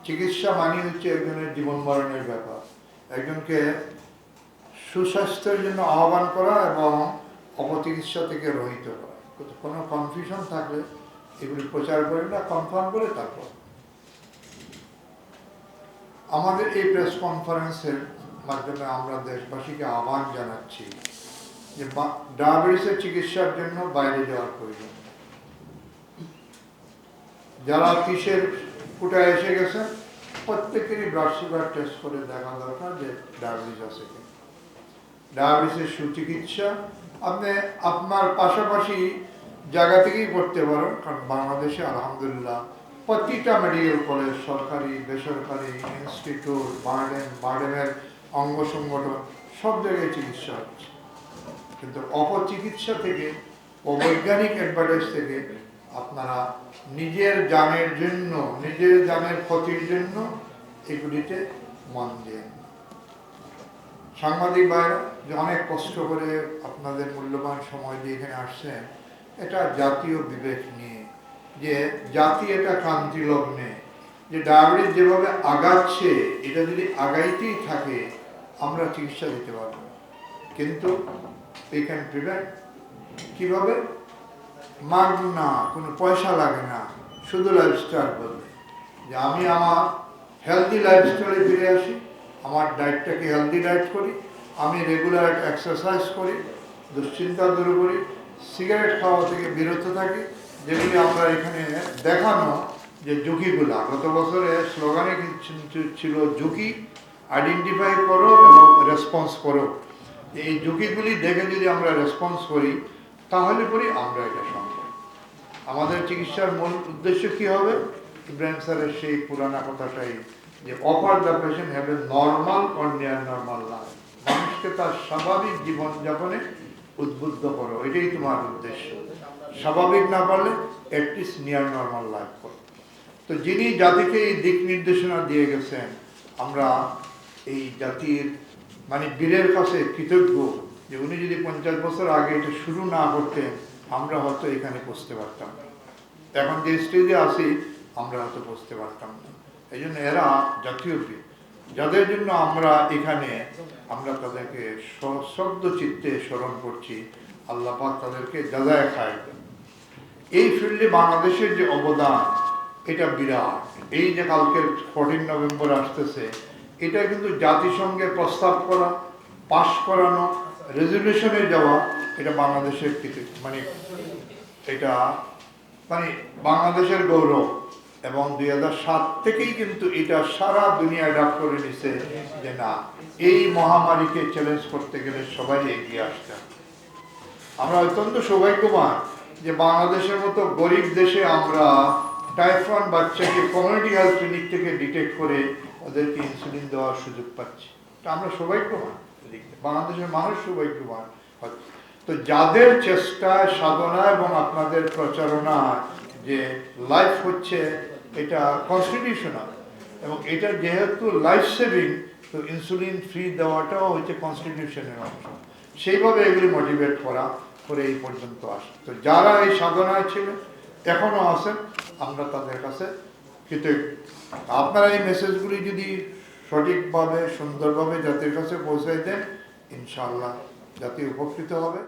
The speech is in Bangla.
চিকিৎসা মানে হচ্ছে একজনের জীবন মরণের ব্যাপার। একজনকে সুস্বাস্থ্যের জন্য আহ্বান করা এবং অপচিকিৎসা থেকে রহিত করা। কোনো কনফিউশন থাকলে এগুলি প্রচার করে না, কনফার্ম করে তারপর আমাদের এই প্রেস কনফারেন্সের মাধ্যমে আমরা দেশবাসীকে আহ্বান জানাচ্ছি যে ডায়াবেটিসের চিকিৎসার জন্য বাইরে যাওয়ার প্রয়োজন। যারা কিসের কোটায় এসে গেছে প্রত্যেকেরই ব্লাড সুগার টেস্ট করে দেখা দরকার যে ডায়াবেটিস আছে কিনা। ডায়াবেটিসের সুচিকিৎসা আপনি আপনার পাশাপাশি জায়গা থেকেই করতে পারেন, কারণ বাংলাদেশে আলহামদুলিল্লাহ প্রতিটা মেডিকেল কলেজ, সরকারি বেসরকারি ইনস্টিটিউট, বার্ডেমের অঙ্গ সংগঠন সব জায়গায় চিকিৎসা হচ্ছে। কিন্তু অপচিকিৎসা থেকে, অবৈজ্ঞানিক অ্যাডভাইস থেকে আপনারা নিজের জানের জন্য, নিজের জানের ক্ষতির জন্য এগুলিতে মন দেন। সাংবাদিক ভাইরা যে অনেক কষ্ট করে আপনাদের মূল্যবান সময় দিয়ে এখানে আসছেন, এটা জাতীয় বিবেক নিয়ে, যে জাতি এটা ক্রান্তি লগ্নে, যে ডায়াবেটিস যেভাবে আগাচ্ছে এটা যদি আগাইতেই থাকে আমরা চিকিৎসা দিতে পারবো, কিন্তু we can prevent। কিভাবে? মাগনা, কোনো পয়সা লাগে না, শুধু লাইফস্টাইল বলবে যে আমি আমার হেলদি লাইফস্টাইলে ফিরে আসি, আমার ডায়েটটাকে হেলদি ডায়েট করি, আমি রেগুলার এক্সারসাইজ করি, দুশ্চিন্তা দূর করি, সিগারেট খাওয়া থেকে বিরত থাকি, যেগুলি আমরা এখানে দেখানো যে ঝুঁকিগুলা। গত বছরে স্লোগানে ছিল ঝুঁকি আইডেন্টিফাই করো এবং রেসপন্স করো। এই ঝুঁকিগুলি দেখে যদি আমরা রেসপন্স করি তাহলে পরে আমরা এটা সম্ভব। আমাদের চিকিৎসার মূল উদ্দেশ্য কি হবে? ইব্রাহিম স্যারের সেই পুরানা কথাটাই, যে offer the patient have a normal or near normal life. মানুষকে তার স্বাভাবিক জীবনযাপনে উদ্বুদ্ধ করো, এটাই তোমার উদ্দেশ্য। স্বাভাবিক না পারলে অ্যাটলিস্ট নিয়ার নর্মাল লাইফ করো। তো যিনি জাতিকে এই দিক নির্দেশনা দিয়ে গেছেন, আমরা এই জাতির মানে বীরের কাছে কৃতজ্ঞ যে উনি যদি 50 বছর আগে এটা শুরু না করতেন আমরা হয়তো এখানে পৌঁছতে পারতাম না। এখন যে স্টেজে আসি আমরা হয়তো পৌঁছতে পারতাম না। এই জন্য এরা জাতীয় বীর, যাদের জন্য আমরা এখানে আমরা তাদেরকে সশ্রদ্ধ চিত্তে স্মরণ করছি। আল্লাহ পাক তাদেরকে জাযায়ে খায়। এই ফিল্ডে বাংলাদেশের যে অবদান এটা বিরাট। এই যে কালকের 14 নভেম্বর আসতেছে, এটা কিন্তু জাতিসংঘে প্রস্তাব করা, পাশ করানো, রেজলিউশনে যাওয়া, এটা বাংলাদেশের মানে এটা মানে বাংলাদেশের গৌরব। এবং 2007 থেকেই কিন্তু এটা সারা দুনিয়া অ্যাডাপ্ট করে নিছে যে না, এই মহামারীকে চ্যালেঞ্জ করতে গেলে সবাই এগিয়ে আসতে হবে। আমরা অত্যন্ত সৌভাগ্যবান যে বাংলাদেশের মতো গরিব দেশে আমরা টাইপ 1 বাচ্চাকে কমিউনিটি হেলথ ক্লিনিক থেকে ডিটেক্ট করে ওদেরকে ইনসুলিন দেওয়ার সুযোগ পাচ্ছি। তা আমরা সৌভাগ্যবান, বাংলাদেশের মানুষ সৌভাগ্যবান। তো যাদের চেষ্টা, সাধনা এবং আপনাদের প্রচারণা যে লাইফ হচ্ছে এটা কনস্টিটিউশনাল, এবং এটা যেহেতু লাইফ সেভিং, তো ইনসুলিন ফ্রি দেওয়াটাও হচ্ছে কনস্টিটিউশনের অংশ। সেইভাবে এগুলি মোটিভেট করা করে এই পর্যন্ত আসে। তো যারা এই সাধনায় ছিলেন, এখনও আছেন, আমরা তাদের কাছে কৃতজ্ঞ। আপনারা এই মেসেজগুলি যদি সঠিকভাবে, সুন্দরভাবে জাতির কাছে পৌঁছাই দেন, ইনশাআল্লাহ জাতি উপকৃত হবে।